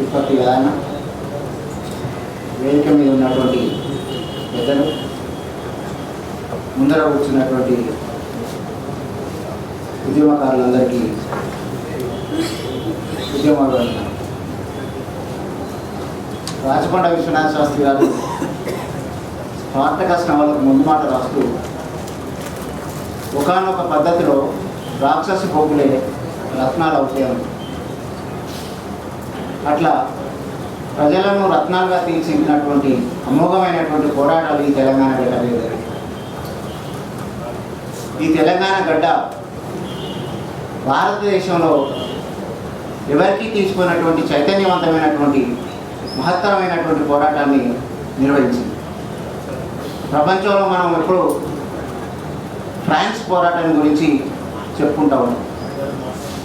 తిరుపతి ఆయన వేదిక మీద ఉన్నటువంటి పెద్దలు, ముందర కూర్చున్నటువంటి ఉద్యమకారులందరికీ, రాచకొండ విశ్వనాథ శాస్త్రి గారు స్పార్టకస్ నవలకు ముందు మాట రాస్తూ ఒకానొక పద్ధతిలో రాక్షసి పోగులే రత్నాలు అవుతాయని, అట్లా ప్రజలను రత్నాలుగా తీర్చిదిద్దినటువంటి అమోఘమైనటువంటి పోరాటాలు ఈ తెలంగాణ గడ్డ మీద. ఈ తెలంగాణ గడ్డ భారతదేశంలో ఎవరికీ తీసుకున్నటువంటి చైతన్యవంతమైనటువంటి మహత్తరమైనటువంటి పోరాటాన్ని నిర్వహించింది. ప్రపంచంలో మనం ఎప్పుడు ఫ్రాన్స్ పోరాటం గురించి చెప్పుకుంటా ఉన్నాం.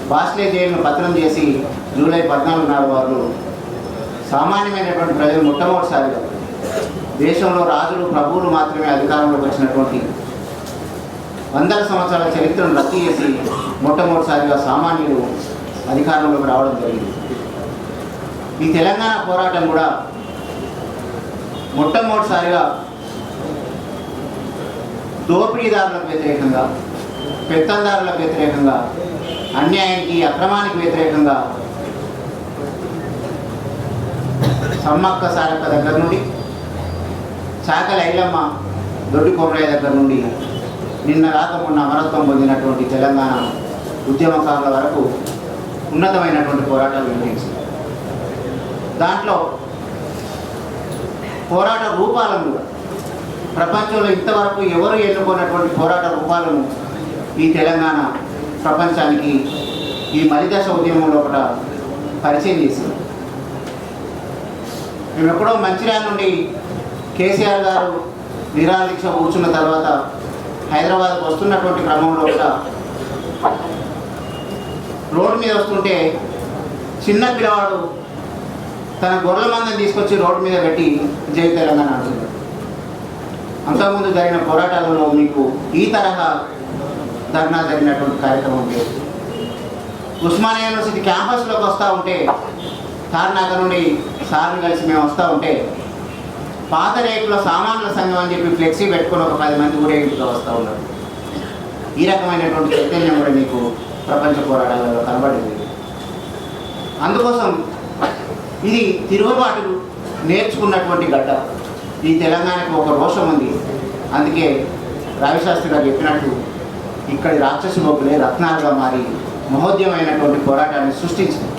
బాస్లే జైలును పత్రం చేసి జూలై 14 నాడు వారు సామాన్యమైనటువంటి ప్రజలు మొట్టమొదటిసారిగా దేశంలో రాజులు ప్రభువులు మాత్రమే అధికారంలోకి వచ్చినటువంటి 100 సంవత్సరాల చరిత్రను రద్దు చేసి మొట్టమొదటిసారిగా సామాన్యులు అధికారంలోకి రావడం జరిగింది. ఈ తెలంగాణ పోరాటం కూడా మొట్టమొదటిసారిగా దోపిడీదారులకు వ్యతిరేకంగా, పెత్తందారులకు వ్యతిరేకంగా, అన్యాయానికి అక్రమానికి వ్యతిరేకంగా సమ్మక్క సారక్క దగ్గర నుండి, చాకలి ఐలమ్మ, దొడ్డి కొమరయ్య దగ్గర నుండి నిన్న రాక మొన్న అమరత్వం పొందినటువంటి తెలంగాణ ఉద్యమకారుల వరకు ఉన్నతమైనటువంటి పోరాటాలు నిర్వహించింది. దాంట్లో పోరాట రూపాలను ప్రపంచంలో ఇంతవరకు ఎవరు ఎన్నుకున్నటువంటి పోరాట రూపాలను ఈ తెలంగాణ ప్రపంచానికి ఈ మలిదశ ఉద్యమంలో ఒకట పరిచయం చేసింది. మేము ఎప్పుడో మంచిర్యాల నుండి కేసీఆర్ గారు నిరాహార దీక్ష కూర్చున్న తర్వాత హైదరాబాద్కు వస్తున్నటువంటి క్రమంలో కూడా రోడ్డు మీద వస్తుంటే చిన్న పిల్లవాడు తన గొర్రెల మందని తీసుకొచ్చి రోడ్డు మీద పెట్టి జై తెలంగాణ అంటున్నాడు. అంతకుముందు జరిగిన పోరాటాలలో మీకు ఈ తరహా ధర్నా జరిగినటువంటి కార్యక్రమం లేదు. ఉస్మానియా యూనివర్సిటీ క్యాంపస్లోకి వస్తూ ఉంటే తార్నాక నుండి సార్ని కలిసి మేము వస్తూ ఉంటే పాత రేకుల సామాన్ల సంఘం అని చెప్పి ఫ్లెక్సీ పెట్టుకుని ఒక 10 మంది ఊరేగింపుగా వస్తూ ఉన్నారు. ఈ రకమైనటువంటి చైతన్యం కూడా మీకు ప్రపంచ పోరాటాలలో కనబడింది. అందుకోసం ఇది తిరుగుబాటులు నేర్చుకున్నటువంటి గడ్డ. ఈ తెలంగాణకు ఒక రోషం ఉంది. అందుకే రవిశాస్త్రి గారు చెప్పినట్టు ఇక్కడి రాక్షసి లోపలే రత్నాలుగా మారి మహోద్యమైనటువంటి పోరాటాన్ని సృష్టించింది.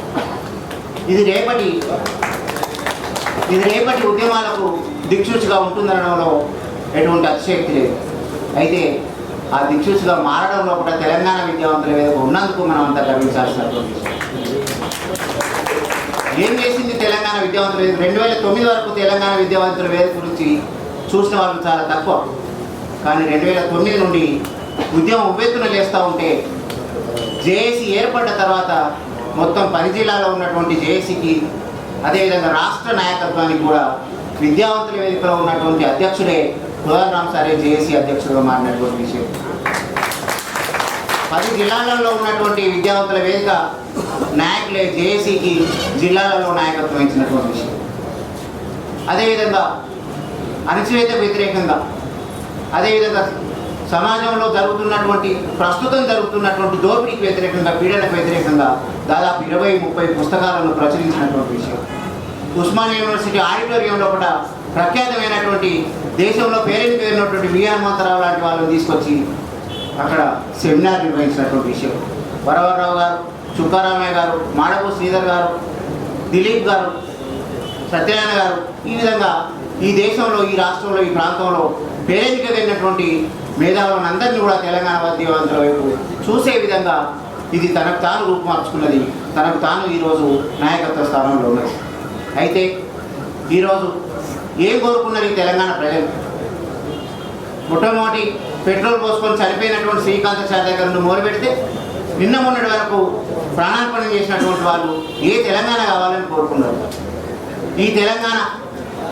ఇది రేపటి ఉద్యమాలకు దిక్సూచిగా ఉంటుందనడంలో ఎటువంటి అతిశక్తి లేదు. అయితే ఆ దిక్సూచిగా మారడంలో కూడా తెలంగాణ విద్యావంతుల వేదిక ఉన్నందుకు మనం అంతా గర్వించాల్సినటువంటి విషయం. ఏం చేసింది తెలంగాణ విద్యావంతుల వేదిక? 2009 వరకు తెలంగాణ విద్యావంతుల వేదిక గురించి చూసిన వాళ్ళు చాలా తక్కువ. కానీ 2009 నుండి ఉద్యమం ఉవ్వెత్తున లేస్తూ ఉంటే జేఏసీ ఏర్పడ్డ తర్వాత మొత్తం 10 జిల్లాలో ఉన్నటువంటి జేఏసీకి, అదేవిధంగా రాష్ట్ర నాయకత్వానికి కూడా విద్యావంతుల వేదికలో ఉన్నటువంటి అధ్యక్షుడే కోదండరాం సారే జేఏసీ అధ్యక్షుడుగా మారినటువంటి విషయం. 10 జిల్లాలలో ఉన్నటువంటి విద్యావంతుల వేదిక నాయకులే జేఏసీకి జిల్లాలలో నాయకత్వం ఇచ్చినటువంటి విషయం. అదేవిధంగా అణచివేతకు వ్యతిరేకంగా, అదేవిధంగా సమాజంలో ప్రస్తుతం జరుగుతున్నటువంటి దోపిడీకి వ్యతిరేకంగా, పీడనకు వ్యతిరేకంగా దాదాపు 20-30 పుస్తకాలను ప్రచురించినటువంటి విషయం. ఉస్మానియా యూనివర్సిటీ ఆడిటోరియంలో కూడా ప్రఖ్యాతమైనటువంటి దేశంలో పేరెన్నికైనటువంటి వి హనుమంతరావు లాంటి వాళ్ళని తీసుకొచ్చి అక్కడ సెమినార్ నిర్వహించినటువంటి విషయం. వరవరరావు గారు, చుక్కారామయ్య గారు, మాడపు శ్రీధర్ గారు, దిలీప్ గారు, సత్యనారాయణ గారు, ఈ విధంగా ఈ దేశంలో, ఈ రాష్ట్రంలో, ఈ ప్రాంతంలో పేరెన్నికైనటువంటి మేధావులను అందరినీ కూడా తెలంగాణ విద్యావంతుల వైపు చూసే విధంగా ఇది తనకు తాను రూపుమార్చుకున్నది. తనకు తాను ఈరోజు నాయకత్వ స్థానంలో ఉన్నది. అయితే ఈరోజు ఏం కోరుకున్నది తెలంగాణ ప్రజలు? మొట్టమొదటి పెట్రోల్ పోసుకొని చనిపోయినటువంటి శ్రీకాంతాచారి దగ్గర నుండి మొదలుపెడితే నిన్న మొన్నటి వరకు ప్రాణార్పణ చేసినటువంటి వాళ్ళు ఏ తెలంగాణ కావాలని కోరుకున్నారు. ఈ తెలంగాణ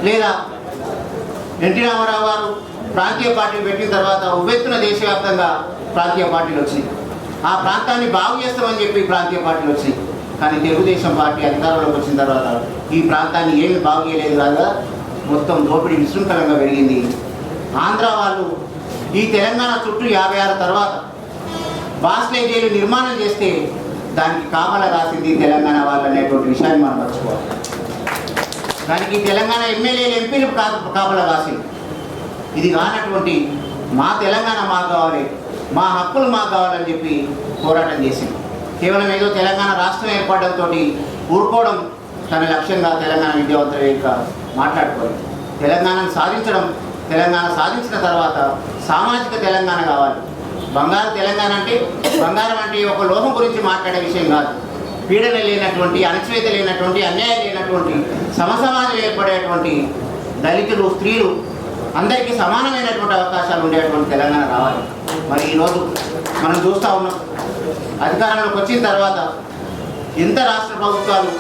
లేదా ఎన్టీ రామారావు గారు ప్రాంతీయ పార్టీలు పెట్టిన తర్వాత ఉవ్వెత్తున దేశవ్యాప్తంగా ప్రాంతీయ పార్టీలు వచ్చినాయి. ఆ ప్రాంతాన్ని బాగు చేస్తామని చెప్పి ప్రాంతీయ పార్టీలు వచ్చినాయి. కానీ తెలుగుదేశం పార్టీ అధికారంలోకి వచ్చిన తర్వాత ఈ ప్రాంతాన్ని ఏమి బాగు చేయలేదు కాగా మొత్తం దోపిడీ విశృంఖలంగా పెరిగింది. ఆంధ్ర వాళ్ళు ఈ తెలంగాణ చుట్టూ 56 తర్వాత బాస్లే జైలు నిర్మాణం చేస్తే దానికి కాపలా కాసింది తెలంగాణ వాళ్ళు అనేటువంటి విషయాన్ని మనం మర్చిపోవాలి. దానికి తెలంగాణ ఎమ్మెల్యేలు ఎంపీలు కాపలా కాసింది. ఇది కానటువంటి మా తెలంగాణ మాకు కావాలి, మా హక్కులు మాకు కావాలని చెప్పి పోరాటం చేసింది. కేవలం ఏదో తెలంగాణ రాష్ట్రం ఏర్పడడంతో ఊరుకోవడం తన లక్ష్యంగా తెలంగాణ విద్యావంతుల వేదిక మాట్లాడుకోవాలి. తెలంగాణను సాధించడం, తెలంగాణ సాధించిన తర్వాత సామాజిక తెలంగాణ కావాలి. బంగారు తెలంగాణ అంటే బంగారం అంటే ఒక లోహం గురించి మాట్లాడే విషయం కాదు. పీడన లేనటువంటి, అణచివేత లేనటువంటి, అన్యాయం లేనటువంటి సమసమాజం ఏర్పడేటువంటి దళితులు, స్త్రీలు అందరికీ సమానమైనటువంటి అవకాశాలు ఉండేటువంటి తెలంగాణ రావాలి. మరి ఈరోజు మనం చూస్తూ ఉన్నాం, అధికారంలోకి వచ్చిన తర్వాత ఎంత రాష్ట్ర ప్రభుత్వాలు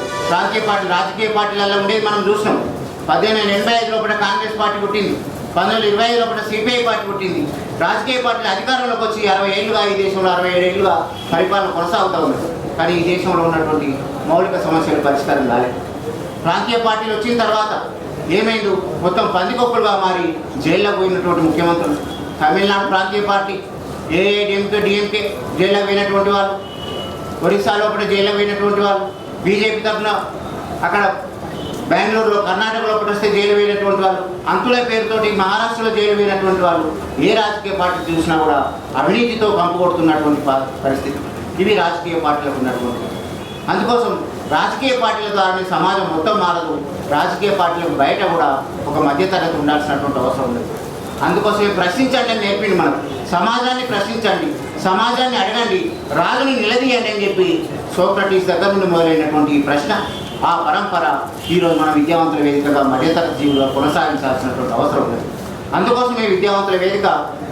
రాజకీయ పార్టీలలో ఉండేది మనం చూసినాం. 1885 లోపల కాంగ్రెస్ పార్టీ పుట్టింది, 1925 లోపల సిపిఐ పార్టీ పుట్టింది. రాజకీయ పార్టీలు అధికారంలోకి వచ్చి 60 ఏళ్ళుగా ఈ దేశంలో 67 ఏళ్ళుగా పరిపాలన కొనసాగుతూ ఉంది. కానీ ఈ దేశంలో ఉన్నటువంటి మౌలిక సమస్యలు పరిష్కారం కాలేదు. ప్రాంతీయ పార్టీలు వచ్చిన తర్వాత ఏమైంది? మొత్తం పందికొక్కులుగా మారి జైల్లో పోయినటువంటి ముఖ్యమంత్రులు. తమిళనాడు ప్రాంతీయ పార్టీ డిఎంకే జైల్లో పోయినటువంటి వాళ్ళు, ఒరిస్సాలో ఒకటి జైల్లో పోయినటువంటి వాళ్ళు, బీజేపీ తరఫున అక్కడ బెంగళూరులో, కర్ణాటకలో ఒకటి వస్తే జైలు పోయినటువంటి వాళ్ళు, అంతుల పేరుతోటి మహారాష్ట్రలో జైలు పోయినటువంటి వాళ్ళు, ఏ రాజకీయ పార్టీ చూసినా కూడా అవినీతితో కంపుకొడుతున్నటువంటి పరిస్థితి. ఇవి రాజకీయ పార్టీలకు ఉన్నటువంటి. అందుకోసం రాజకీయ పార్టీల ద్వారానే సమాజం మొత్తం మారదు. రాజకీయ పార్టీలకు బయట కూడా ఒక మధ్యతరగతి ఉండాల్సినటువంటి అవసరం ఉంది. అందుకోసమే ప్రశ్నించండి అని నేర్పిండి. మనం సమాజాన్ని ప్రశ్నించండి, సమాజాన్ని అడగండి, రాజుని నిలదీయండి అని చెప్పి సోక్రటీస్ దగ్గర నుండి మొదలైనటువంటి ఈ ప్రశ్న, ఆ పరంపర ఈరోజు మన విద్యావంతుల వేదికగా మధ్యతరగతి జీవులుగా కొనసాగించాల్సినటువంటి అవసరం ఉంది. అందుకోసమే విద్యావంతుల వేదిక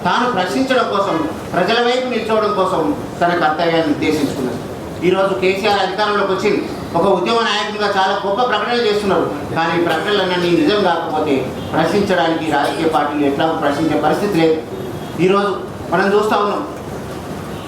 తాను ప్రశ్నించడం కోసం, ప్రజల వైపు నిల్చోవడం కోసం తన కర్తవ్యాన్ని నిర్దేశించుకున్నది. ఈరోజు కేసీఆర్ అధికారంలోకి వచ్చింది, ఒక ఉద్యమ నాయకునిగా చాలా గొప్ప ప్రకటనలు చేస్తున్నారు. కానీ ఈ ప్రకటనలన్నీ నిజం కాకపోతే ప్రశ్నించడానికి రాజకీయ పార్టీలు ఎట్లా ప్రశ్నించే పరిస్థితి లేదు. ఈరోజు మనం చూస్తూ ఉన్నాం,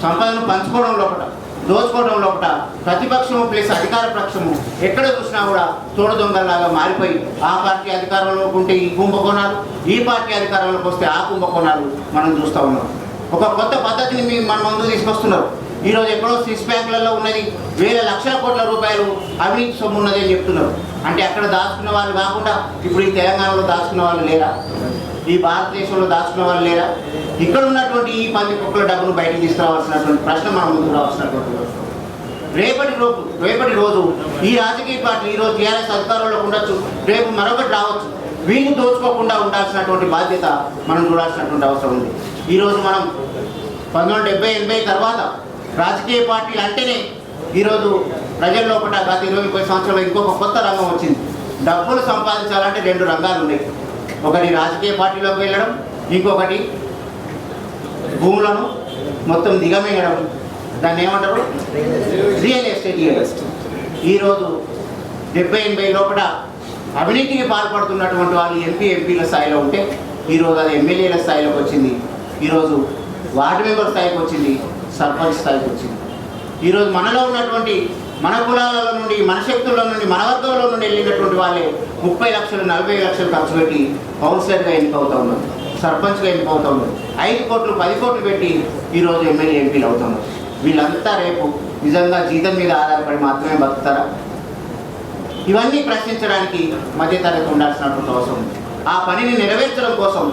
సంపదను పంచుకోవడం లోపల, దోచుకోవడం లోపల ప్రతిపక్షము ప్లస్ అధికార పక్షము ఎక్కడ చూసినా కూడా తోడు దొంగల్లాగా మారిపోయి ఆ పార్టీ అధికారంలోకి ఉంటే ఈ కుంభకోణాలు, ఈ పార్టీ అధికారంలోకి వస్తే ఆ కుంభకోణాలు మనం చూస్తూ ఉన్నాం. ఒక కొత్త పద్ధతిని మన ముందు తీసుకొస్తున్నారు. ఈరోజు ఎక్కడో స్విస్ బ్యాంకులలో ఉన్నది వేల లక్షల కోట్ల రూపాయలు అవినీతి సొమ్ము ఉన్నది అని చెప్తున్నారు. అంటే అక్కడ దాచుకున్న వాళ్ళు కాకుండా ఇప్పుడు ఈ తెలంగాణలో దాచుకున్న వాళ్ళు లేరా? ఈ భారతదేశంలో దాచుకున్న వాళ్ళు లేరా? ఇక్కడ ఉన్నటువంటి ఈ పందికొక్కుల డబ్బును బయటకు తీసుకురావాల్సినటువంటి ప్రశ్న మనం ముందుకు రావాల్సినటువంటి రేపటి రోజు ఈ రాజకీయ పార్టీలు ఈరోజు టీఆర్ఎస్ అధికారంలోకి ఉండొచ్చు, రేపు మరొకటి రావచ్చు. వీళ్ళు దోచుకోకుండా ఉండాల్సినటువంటి బాధ్యత మనం చూడాల్సినటువంటి అవసరం ఉంది. ఈరోజు మనం 1970-80 తర్వాత రాజకీయ పార్టీలు అంటేనే ఈరోజు ప్రజల లోపల గత 20-30 సంవత్సరాలు ఇంకొక కొత్త రంగం వచ్చింది. డబ్బులు సంపాదించాలంటే 2 రంగాలు ఉన్నాయి. ఒకటి రాజకీయ పార్టీలోకి వెళ్ళడం, ఇంకొకటి భూములను మొత్తం దిగమేయడం. దాన్ని ఏమంటారు? Real estate. ఈరోజు 70-80 లోపల అవినీతికి పాల్పడుతున్నటువంటి వాళ్ళు ఎంపీల స్థాయిలో ఉంటే ఈరోజు అది ఎమ్మెల్యేల స్థాయిలోకి వచ్చింది, ఈరోజు వార్డు మెంబర్ స్థాయికి వచ్చింది, సర్పంచ్ స్థాయికి వచ్చింది. ఈరోజు మనలో ఉన్నటువంటి మన కులాలలో నుండి, మన శక్తుల్లో నుండి, మన వర్గంలో నుండి వెళ్ళినటువంటి వాళ్ళే 30 లక్షలు 40 లక్షలు ఖర్చు పెట్టి కౌన్సిలర్గా ఎన్నికవుతూ ఉన్నారు, సర్పంచ్గా ఎన్నికవుతూ ఉన్నారు. 5 కోట్లు 10 కోట్లు పెట్టి ఈరోజు ఎమ్మెల్యే ఎంపీలు అవుతున్నారు. వీళ్ళంతా రేపు నిజంగా జీతం మీద ఆధారపడి మాత్రమే బతుకుతారా? ఇవన్నీ ప్రశ్నించడానికి మధ్యతరగతి ఉండాల్సినటువంటి అవసరం ఉంది. ఆ పనిని నెరవేర్చడం కోసం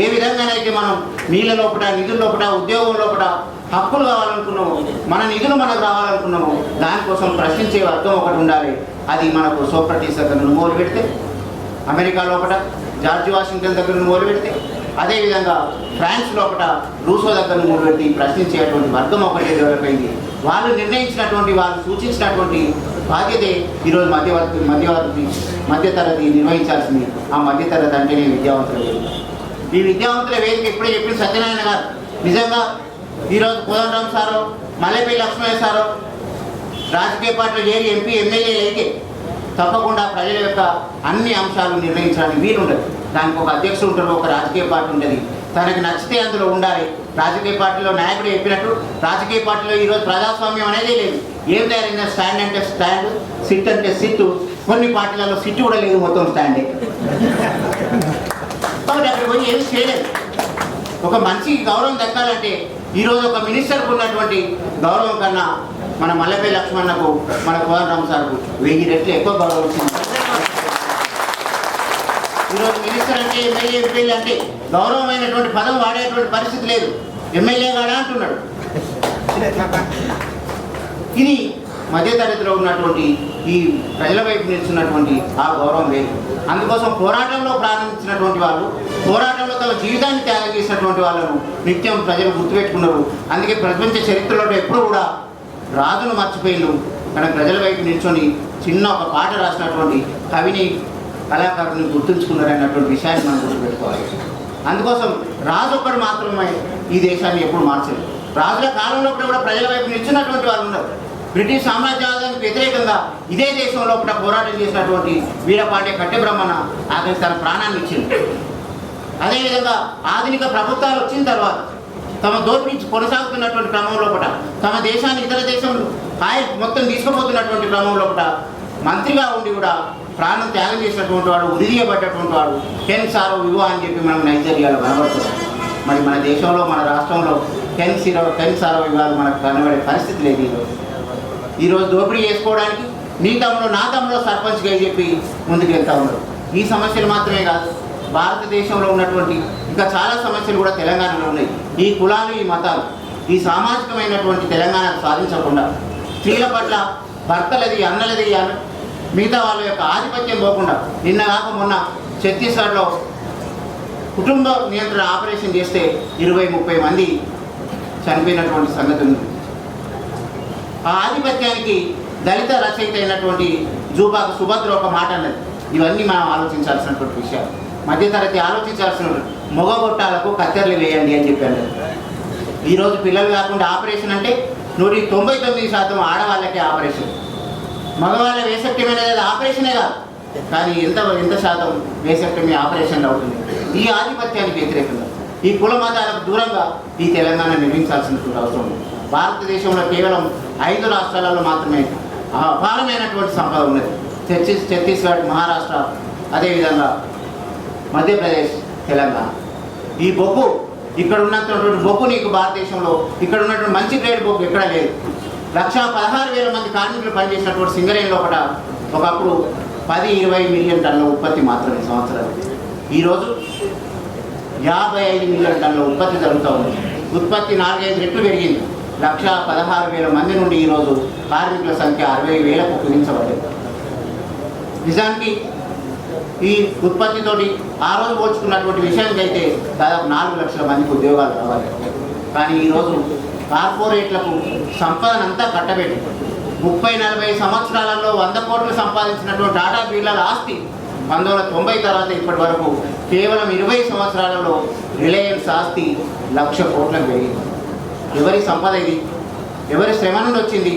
ఏ విధంగానైతే మనం నీళ్ళ లోపల, నిధుల లోపల, ఉద్యోగం లోపల హక్కులు కావాలనుకున్నాము, మన నిధులు మనకు రావాలనుకున్నాము, దానికోసం ప్రశ్నించే వర్గం ఒకటి ఉండాలి. అది మనకు సోక్రటీస్ దగ్గర నుండి మొదలు పెడితే, అమెరికా లోపల జార్జ్ వాషింగ్టన్ దగ్గర నుండి మొదలు పెడితే, అదేవిధంగా ఫ్రాన్స్ లోపల రూసో దగ్గర నుండి మొదలు పెట్టి ప్రశ్నించేటువంటి వర్గం ఒకటి డెవలప్ అయింది. వాళ్ళు నిర్ణయించినటువంటి, వాళ్ళు సూచించినటువంటి బాధ్యతే ఈరోజు మధ్యతరగతి నిర్వహించాల్సింది. ఆ మధ్యతరగతి అంటేనే విద్యావంతుల వేదిక. ఈ విద్యావంతుల వేదిక ఇప్పుడే చెప్పిన సత్యనారాయణ గారు, నిజంగా ఈరోజు కోదండరామ్ సారో, మల్లెపల్లి లక్ష్మయ్య సారో రాజకీయ పార్టీలు చేరి ఎంపీ ఎమ్మెల్యేలు అయితే తప్పకుండా ప్రజల యొక్క అన్ని అంశాలు నిర్ణయించడానికి వీలుండదు. దానికి ఒక అధ్యక్షుడు ఉంటారు, ఒక రాజకీయ పార్టీ ఉంటుంది, తనకి నచ్చితే అందులో ఉండాలి. రాజకీయ పార్టీలో నాయకుడు చెప్పినట్టు రాజకీయ పార్టీలో ఈరోజు ప్రజాస్వామ్యం అనేది లేదు. ఏం తయారైందా? స్టాండ్ అంటే స్టాండ్, సిట్ అంటే సిట్టు. కొన్ని పార్టీలలో సిట్టు కూడా లేదు, మొత్తం స్టాండే. కాబట్టి అక్కడ పోయి ఏమి చేయలేదు. ఒక మనిషికి గౌరవం దక్కాలంటే ఈరోజు ఒక మినిస్టర్కు ఉన్నటువంటి గౌరవం కన్నా మన మల్లెపల్లి లక్ష్మణకు, మన కోదండరామ్ సార్కు 1000 రెట్లు ఎక్కువ గౌరవం వచ్చింది. ఈరోజు మినిస్టర్ అంటే, ఎమ్మెల్యే, ఎంపీలు అంటే గౌరవమైనటువంటి పదం వాడేటువంటి పరిస్థితి లేదు. ఎమ్మెల్యే కాడా అంటున్నాడు. ఇది మధ్యతరగతిలో ఉన్నటువంటి ఈ ప్రజల వైపు నిలుచున్నటువంటి ఆ గౌరవం లేదు. అందుకోసం పోరాటంలో ప్రారంభించినటువంటి వాళ్ళు, పోరాటంలో తమ జీవితాన్ని త్యాగం చేసినటువంటి వాళ్ళను నిత్యం ప్రజలు గుర్తుపెట్టుకున్నారు. అందుకే ప్రపంచ చరిత్రలో ఎప్పుడు కూడా రాజును మర్చిపోయిండు, కానీ ప్రజల వైపు నిల్చొని చిన్న ఒక పాట రాసినటువంటి కవిని, కళాకారుని గుర్తుంచుకున్నారు అన్నటువంటి విషయాన్ని మనం గుర్తుపెట్టుకోవాలి. అందుకోసం రాజు ఒక్కడు మాత్రమే ఈ దేశాన్ని ఎప్పుడు మార్చలేదు. రాజుల కాలంలో కూడా ప్రజల వైపు నిల్చున్నటువంటి వాళ్ళు ఉన్నారు. బ్రిటిష్ సామ్రాజ్యానికి వ్యతిరేకంగా ఇదే దేశంలో పోరాటం చేసినటువంటి వీరపాండే కట్టెబ్రహ్మణ ఆఖరి తన ప్రాణాన్ని ఇచ్చింది. అదేవిధంగా ఆధునిక ప్రభుత్వాలు వచ్చిన తర్వాత తమ దోపిడీ కొనసాగుతున్నటువంటి క్రమంలో తమ దేశాన్ని ఇతర దేశంలో మొత్తం తీసుకుపోతున్నటువంటి క్రమంలో మంత్రిగా ఉండి కూడా ప్రాణం త్యాగం చేసినటువంటి వాడు, ఉరిదీయబడ్డటువంటి వాడు కెన్ సారో వివో అని చెప్పి మనం నైజీరియాలో కనబడుతున్నాం. మరి మన దేశంలో, మన రాష్ట్రంలో కెన్ సారో వివాలు మనకు కనబడే పరిస్థితి లేదు. ఈరోజు దోపిడీ చేసుకోవడానికి నీ తమ్ముడు నా తమ్ముడు సర్పంచ్గా చెప్పి ముందుకు వెళ్తూ ఉన్నారు. ఈ సమస్యలు మాత్రమే కాదు, భారతదేశంలో ఉన్నటువంటి ఇంకా చాలా సమస్యలు కూడా తెలంగాణలో ఉన్నాయి. ఈ కులాలు, ఈ మతాలు, ఈ సామాజికమైనటువంటి తెలంగాణకు సాధించకుండా స్త్రీల పట్ల భర్తలది, అన్నలది, మిగతా వాళ్ళ యొక్క ఆధిపత్యం పోకుండా నిన్న కాక మొన్న ఛత్తీస్గఢ్లో కుటుంబ నియంత్రణ ఆపరేషన్ చేస్తే 20-30 మంది చనిపోయినటువంటి సంగతి ఉంది. ఆ ఆధిపత్యానికి దళిత రచయిత అయినటువంటి జూబాకు సుభద్ర ఒక మాట అన్నది. ఇవన్నీ మనం ఆలోచించాల్సినటువంటి విషయాలు. మధ్యతరగతి ఆలోచించాల్సిన మొగగొట్టాలకు కత్తెరలు వేయండి అని చెప్పాను. ఈరోజు పిల్లలు కాకుండా ఆపరేషన్ అంటే 99% ఆడవాళ్ళకే ఆపరేషన్. మగవాళ్ళ వేసెక్టమీ అనేది ఆపరేషనే కాదు, కానీ ఎంత శాతం వేసెక్టమీ ఆపరేషన్ అవుతుంది. ఈ ఆధిపత్యానికి వ్యతిరేకంగా, ఈ కుల మతాలకు దూరంగా ఈ తెలంగాణ నిర్మించాల్సినటువంటి అవసరం ఉంది. భారతదేశంలో కేవలం 5 రాష్ట్రాలలో మాత్రమే అపారమైనటువంటి సంపద ఉన్నది. ఛత్తీస్గఢ్, మహారాష్ట్ర, అదేవిధంగా మధ్యప్రదేశ్, తెలంగాణ. ఈ బొగ్గు, ఇక్కడ ఉన్నటువంటి బొగ్గు నీకు భారతదేశంలో ఇక్కడ ఉన్నటువంటి మంచి గ్రేడ్ బొగ్గు ఎక్కడా లేదు. 1,16,000 మంది కార్మికులు పనిచేసినటువంటి సింగరేణి లోపల ఒకప్పుడు 10-20 మిలియన్ టన్నుల ఉత్పత్తి మాత్రమే సంవత్సరాలు. ఈరోజు 55 మిలియన్ టన్నుల ఉత్పత్తి జరుగుతూ ఉంది. ఉత్పత్తి 4-5 రెట్లు పెరిగింది. 1,16,000 మంది నుండి ఈరోజు కార్మికుల సంఖ్య 60,000కు కుదించబడింది. నిజానికి ఈ ఉత్పత్తితోటి ఆ రోజు పోల్చుకున్నటువంటి విషయానికి అయితే దాదాపు 4 లక్షల మందికి ఉద్యోగాలు రావాలి. కానీ ఈరోజు కార్పొరేట్లకు సంపదనంతా కట్టబెట్టి 30-40 సంవత్సరాలలో 100 కోట్లు సంపాదించినటువంటి టాటా బిర్లాల ఆస్తి 1990 తర్వాత ఇప్పటి వరకు కేవలం 20 సంవత్సరాలలో రిలయన్స్ ఆస్తి 1,00,000 కోట్లకు పెరిగింది. ఎవరి సంపద ఇది? ఎవరి శ్రమ నుండి వచ్చింది?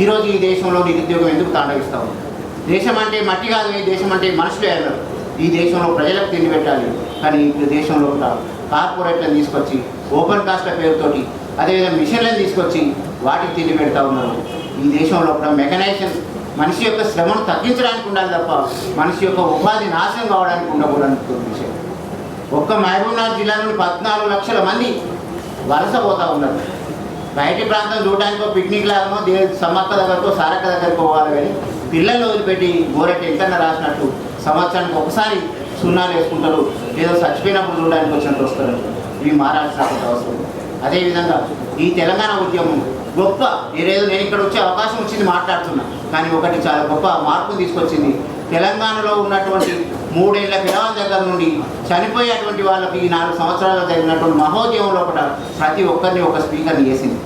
ఈరోజు ఈ దేశంలో నిరుద్యోగం ఎందుకు తాండవిస్తాము? దేశం అంటే మట్టి కాదు, దేశం అంటే మనుషులే అన్నారు. ఈ దేశంలో ప్రజలకు తిండి పెట్టాలి, కానీ ఇప్పుడు దేశంలో కార్పొరేట్లను తీసుకొచ్చి ఓపెన్ కాస్ట్ల పేరుతోటి, అదేవిధంగా మిషన్లను తీసుకొచ్చి వాటికి తిండి పెడతా ఉన్నారు. ఈ దేశంలో మెకనైజేషన్ మనిషి యొక్క శ్రమను తగ్గించడానికి ఉండాలి తప్ప మనిషి యొక్క ఉపాధి నాశనం కావడానికి ఉండకూడదు విషయం. ఒక్క మహబూబ్నగర్ జిల్లాలోని 14 లక్షల మంది వలసపోతూ ఉన్నారు. బయటి ప్రాంతం చూడడానికి పిక్నిక్ లాగనో సమ్మక్క దగ్గరకో సారక్క దగ్గరకు పోవాలి, కానీ పిల్లల్ని వదిలిపెట్టి గోరెట్ ఎంతన్నా రాసినట్టు సంవత్సరానికి ఒకసారి సున్నాలు వేసుకుంటారు, ఏదో చచ్చిపోయినప్పుడు చూడడానికి వచ్చినట్టు వస్తారు. ఇవి మారాల్సినటువంటి అవసరం. అదేవిధంగా ఈ తెలంగాణ ఉద్యమం గొప్ప, ఏదో నేను ఇక్కడ వచ్చే అవకాశం వచ్చింది మాట్లాడుతున్నా, కానీ ఒకటి చాలా గొప్ప మార్పును తీసుకొచ్చింది. తెలంగాణలో ఉన్నటువంటి 3 ఏళ్ల పిల్లల దగ్గర నుండి చనిపోయేటువంటి వాళ్ళకి ఈ 4 సంవత్సరాల్లో జరిగినటువంటి మహోద్యమంలో ప్రతి ఒక్కరిని ఒక స్పీకర్ని చేసింది.